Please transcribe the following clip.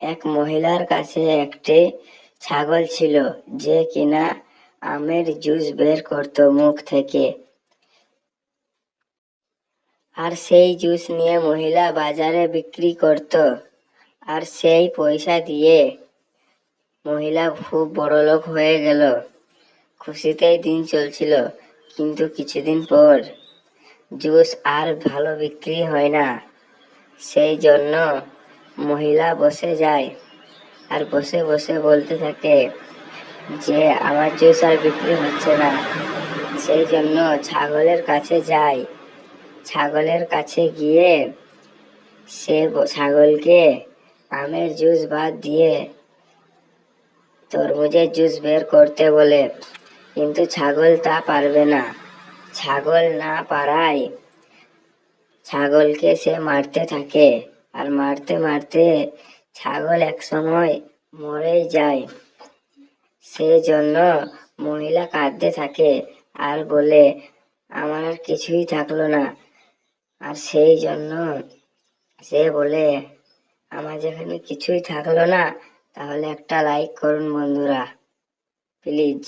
এক মহিলার কাছে একটি ছাগল ছিল, যে কিনা আমের জুস বের করত মুখ থেকে। আর সেই জুস নিয়ে মহিলা বাজারে বিক্রি করত, আর সেই পয়সা দিয়ে মহিলা খুব বড়লোক হয়ে গেল। খুশিতেই দিন চলছিল, কিন্তু কিছুদিন পর জুস আর ভালো বিক্রি হয় না। সেই জন্য মহিলা বসে যায়, আর বসে বসে বলতে থাকে যে আমার জুস আর বিক্রি হচ্ছে না। সেই জন্য ছাগলের কাছে যায়। ছাগলের কাছে গিয়ে সে ছাগলকে আমের জুস বাদ দিয়ে তরমুজের জুস বের করতে বলে, কিন্তু ছাগল তা পারবে না। ছাগল না পারায় ছাগলকে সে মারতে থাকে, আর মারতে মারতে ছাগল এক সময় মরেই যায়। সেজন্য মহিলা কাঁদতে থাকে আর বলে, আমার আর কিছুই থাকলো না। আর সেই জন্য সে বলে, আমার যেখানে কিছুই থাকলো না, তাহলে একটা লাইক করুন বন্ধুরা, প্লিজ।